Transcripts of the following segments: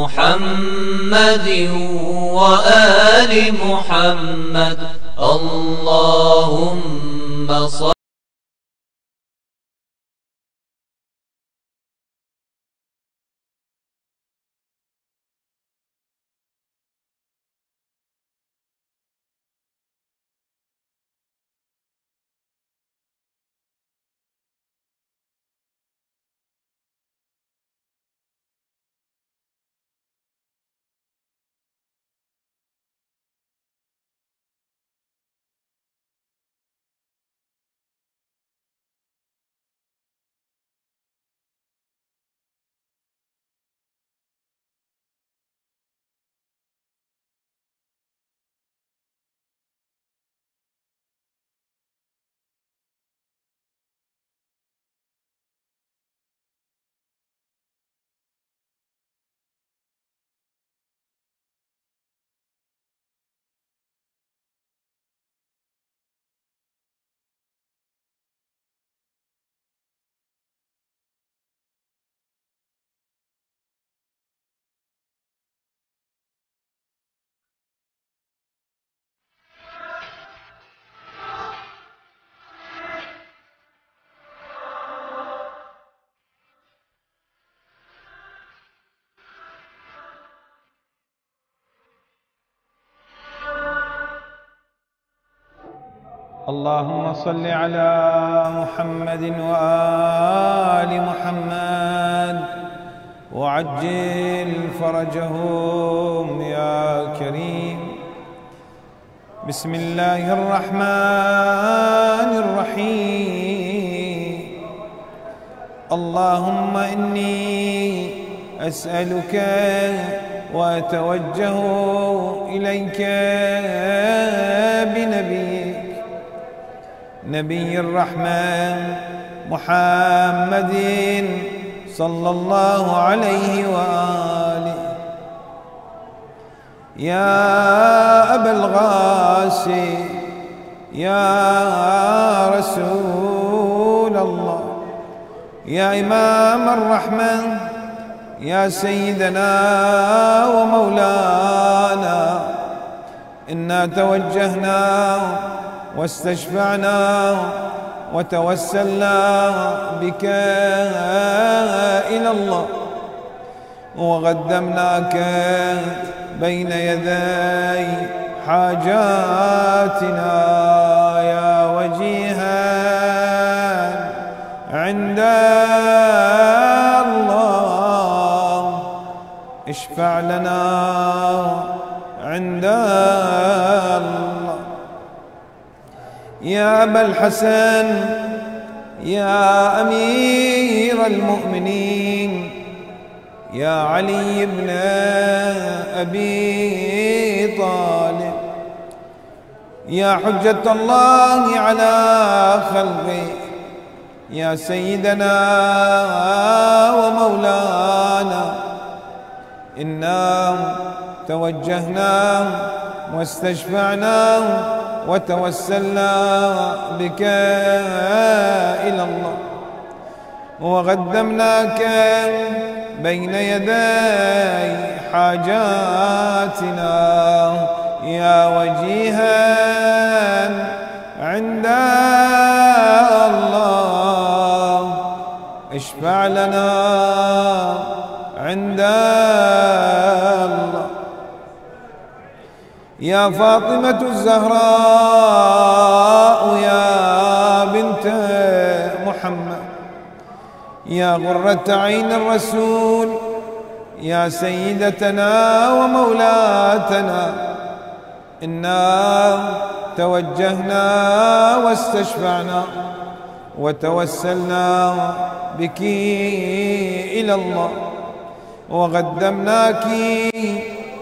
محمد وآل محمد اللهم صل اللهم صل على محمد وآل محمد وعجل فرجهم يا كريم. بسم الله الرحمن الرحيم. اللهم إني أسألك وأتوجه إليك بنبيك نبي الرحمن محمد صلى الله عليه وآله. يا أبا الغاسي يا رسول الله، يا إمام الرحمن، يا سيدنا ومولانا، إنا توجهنا واستشفعنا وتوسلنا بك إلى الله، وقدمناك بين يدي حاجاتنا يا وجيها عند الله. اشفع لنا عند الله. يا أبا الحسن يا أمير المؤمنين، يا علي بن أبي طالب، يا حجة الله على خلقه، يا سيدنا ومولانا، إنا توجهنا واستشفعنا وتوسلنا بك إلى الله، وقدمناك بين يدي حاجاتنا يا وجيها عند الله. اشفع لنا عند الله. يا فاطمة الزهراء يا بنت محمد، يا غرة عين الرسول، يا سيدتنا ومولاتنا، إنا توجهنا واستشفعنا وتوسلنا بك إلى الله، وقدمناك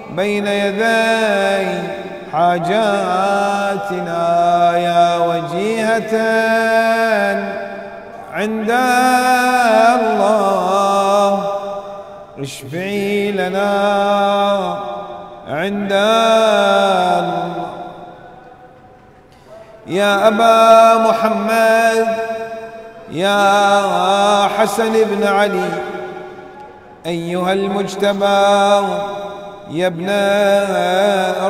بين يدي حاجاتنا يا وجيهة عند الله. اشفعي لنا عند الله. يا أبا محمد يا حسن بن علي، أيها المجتبى يا ابن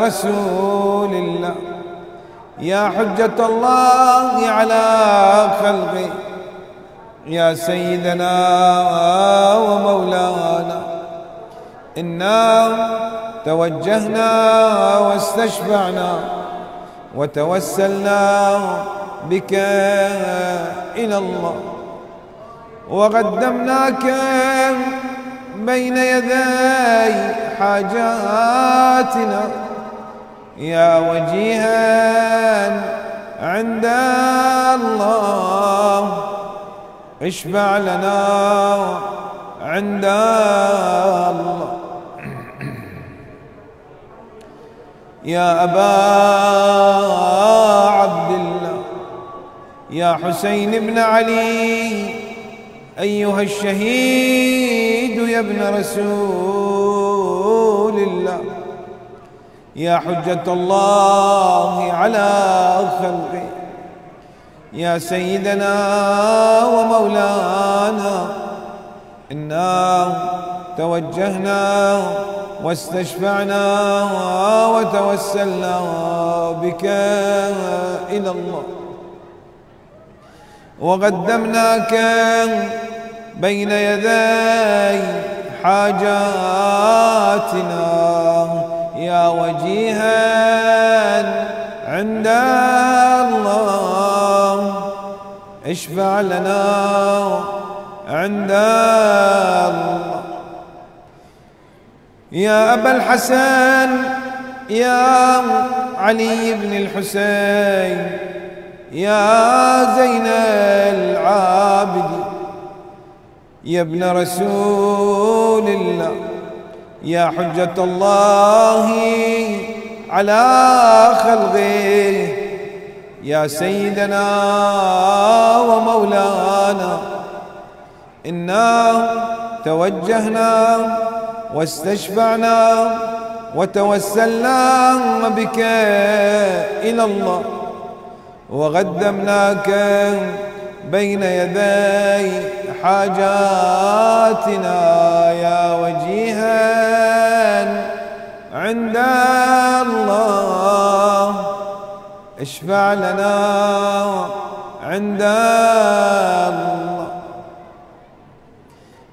رسول الله، يا حجة الله على خلقه، يا سيدنا ومولانا، إنا توجهنا واستشفعنا وتوسلنا بك إلى الله، وقدمناك بين يدي حاجاتنا يا وجيها عند الله، اشفع لنا عند الله. يا أبا عبد الله، يا حسين بن علي، أيها الشهيد يا ابن رسول الله، يا حجة الله على خلقه، يا سيدنا ومولانا، إنا توجهنا واستشفعنا وتوسلنا بك إلى الله، وقدمناك بين يدي حاجاتنا يا وجيها عند الله، اشفع لنا عند الله. يا أبا الحسن، يا علي بن الحسين، يا زين العابدين، يا ابن رسول الله، يا حجة الله على خلقه، يا سيدنا ومولانا، إنا توجهنا واستشفعنا وتوسلنا بك إلى الله، وقدمناك بين يدي حاجاتنا يا وجيها عند الله، اشفع لنا عند الله.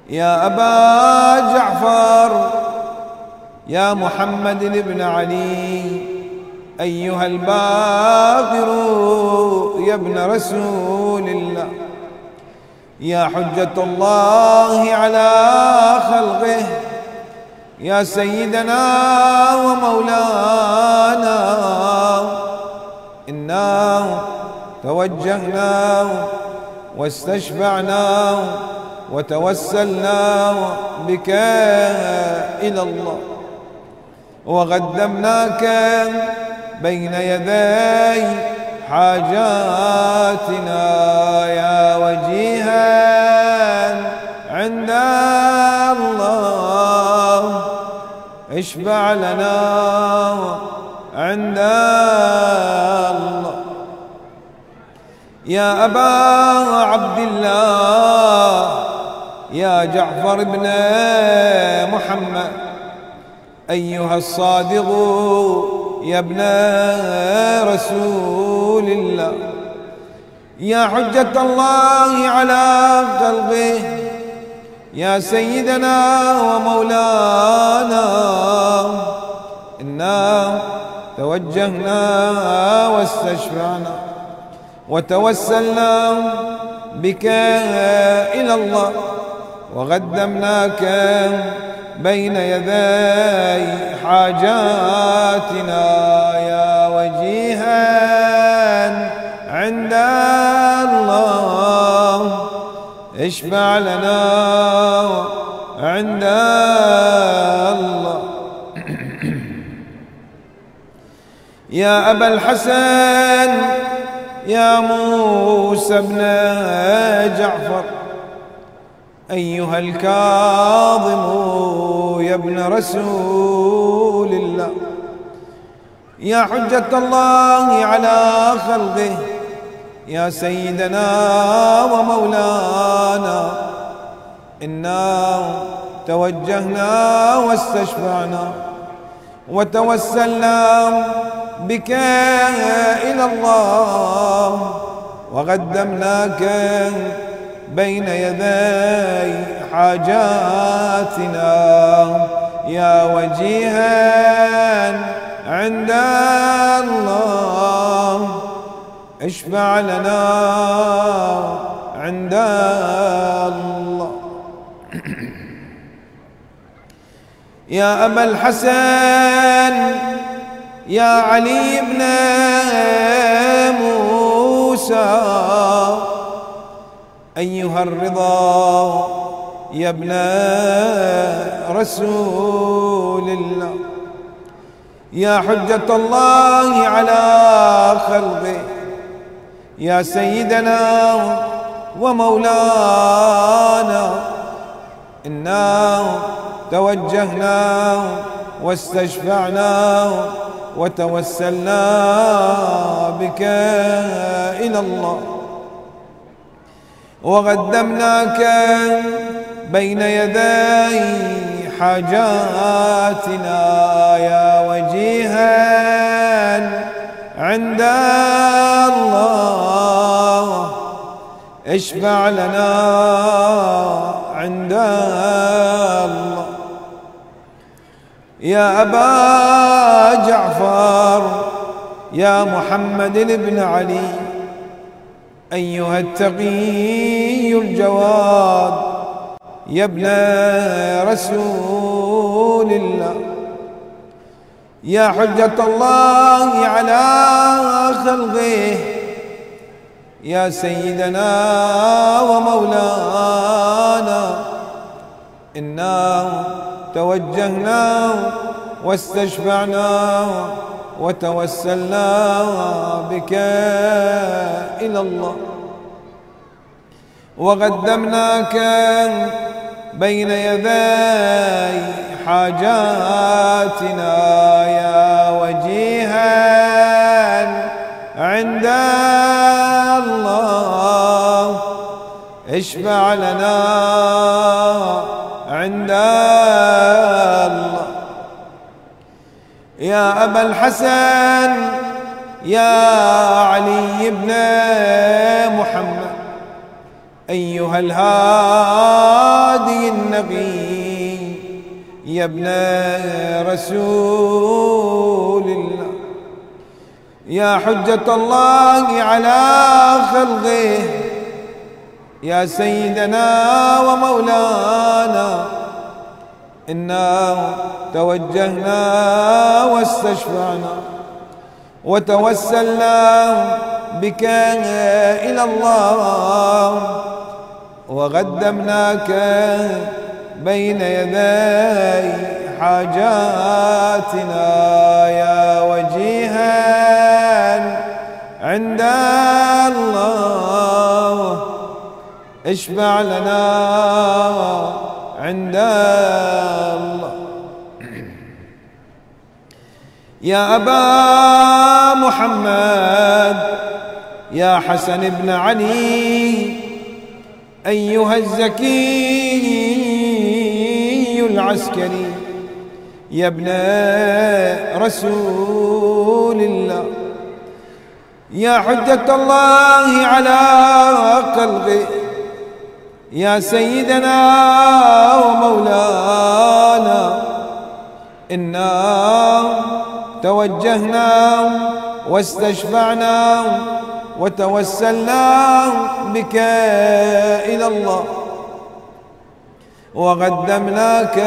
يا أبا جعفر، يا محمد بن علي، أيها الباقر يا ابن رسول الله، يا حجة الله على خلقه، يا سيدنا ومولانا، إنا توجهنا واستشفعنا وتوسلنا بك إلى الله، وقدمناك بين يدي حاجاتنا يا وجيها عند الله، اشفع لنا عند الله. يا أبا عبد الله، يا جعفر بن محمد، أيها الصادق يا ابن رسول الله، يا حجة الله على خلقه، يا سيدنا ومولانا، إنا توجهنا واستشفعنا وتوسلنا بك إلى الله، وقدمناك بين يدي حاجاتنا يا وجيها عند الله، اشفع لنا عند الله. يا أبا الحسن، يا موسى بن جعفر، أيها الكاظم يا ابن رسول الله، يا حجة الله على خلقه، يا سيدنا ومولانا، إنا توجهنا واستشفعنا وتوسلنا بك إلى الله، وقدمناك بين يدي حاجاتنا يا وجيها عند الله، اشفع لنا عند الله. يا أبا الحسن يا علي بن موسى، أيها الرضا يا ابن رسول الله، يا حجة الله على خلقه، يا سيدنا ومولانا، إنا توجهنا واستشفعنا وتوسلنا بك إلى الله، وقدمناك بين يدي حاجاتنا يا وجيها عند الله، اشفع لنا عند الله. يا أبا جعفر يا محمد بن علي، أيها التقي الجواد يا ابن رسول الله، يا حجة الله على خلقه، يا سيدنا ومولانا، إنا توجهنا واستشفعنا وتوسلنا بك إلى الله، وقدمناك بين يدي حاجاتنا يا وجيها عند الله، اشفع لنا عند الله. يا أبا الحسن يا علي بن محمد، أيها الهادي النبي يا ابن رسول الله، يا حجة الله على خلقه، يا سيدنا ومولانا، إنا توجهنا واستشفعنا وتوسلنا بك إلى الله، وقدمناك بين يدي حاجاتنا يا وجيها عند الله، اشفع لنا عند الله. يا أبا محمد يا حسن بن علي، أيها الزكي العسكري يا ابن رسول الله، يا حجة الله على خلقه، يا سيدنا ومولانا، إنا توجهنا واستشفعنا وتوسلنا بك إلى الله، وقدمناك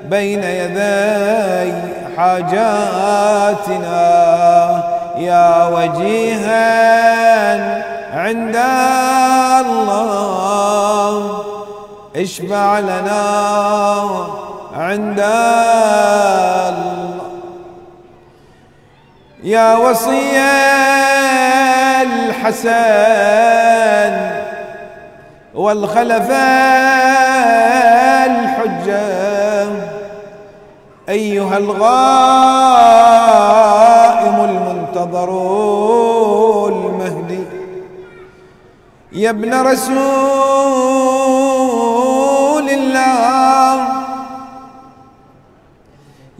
بين يدي حاجاتنا يا وجيها عند الله، اشفع لنا عند الله. يا وصي الحسن والخلفاء الحجة، أيها الغائم المنتظر المهدي، يا ابن رسول الله،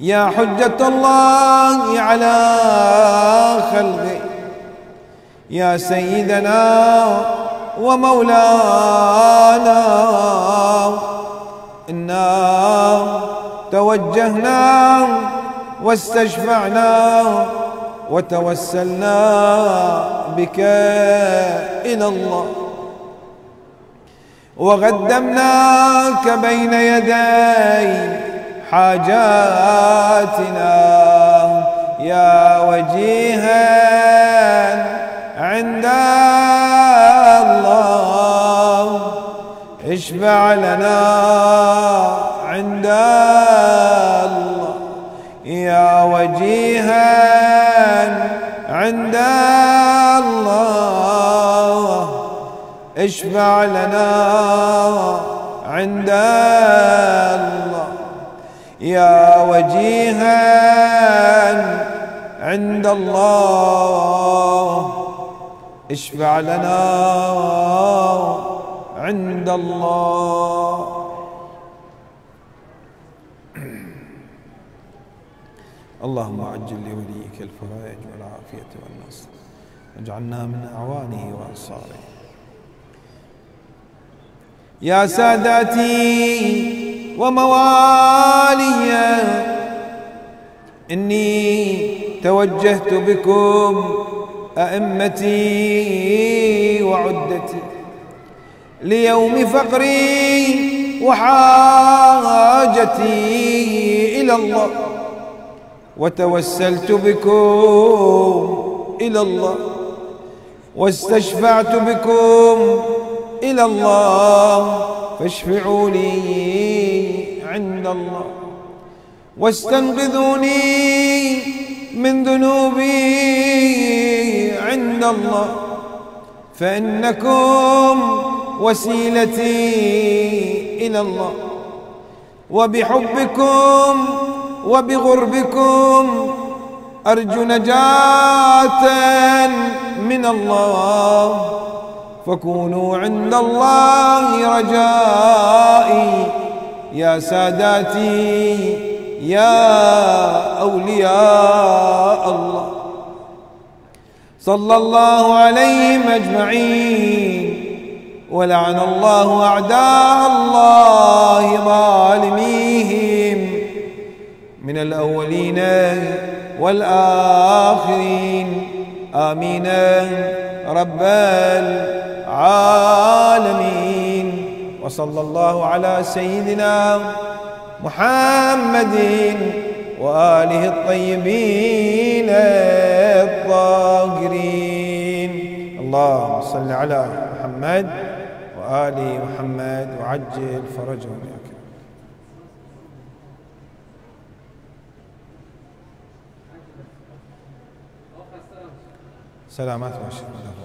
يا حجة الله على خلقه، يا سيدنا ومولانا، إنا توجهنا واستشفعنا وتوسلنا بك إلى الله، وقدمناك بين يدي حاجاتنا يا وجيها عند الله، اشفع لنا عند الله يا وجيها عند الله، اشفع لنا عند الله يا وجيها عند الله، اشفع لنا عند الله. اللهم عجل لوليك الفرج والعافية والنصر، واجعلنا من أعوانه وأنصاره. يا ساداتي وموالي، إني توجهت بكم أئمتي وعدتي ليوم فقري وحاجتي إلى الله، وتوسلت بكم إلى الله، واستشفعت بكم إلى الله، فاشفعوا لي عند الله، واستنقذوني من ذنوبي عند الله، فإنكم وسيلتي إلى الله، وبحبكم وبغربكم أرجو نجاة من الله، فكونوا عند الله رجائي يا ساداتي يا أولياء الله. صلى الله عليهم أجمعين، ولعن الله أعداء الله ظالميهم من الأولين والآخرين، آمين رب العالمين. وصلى الله على سيدنا محمد وآله الطيبين الطاهرين. اللهم صل على محمد وآل محمد وعجل فرجهم يا كريم. سلامات واشكر.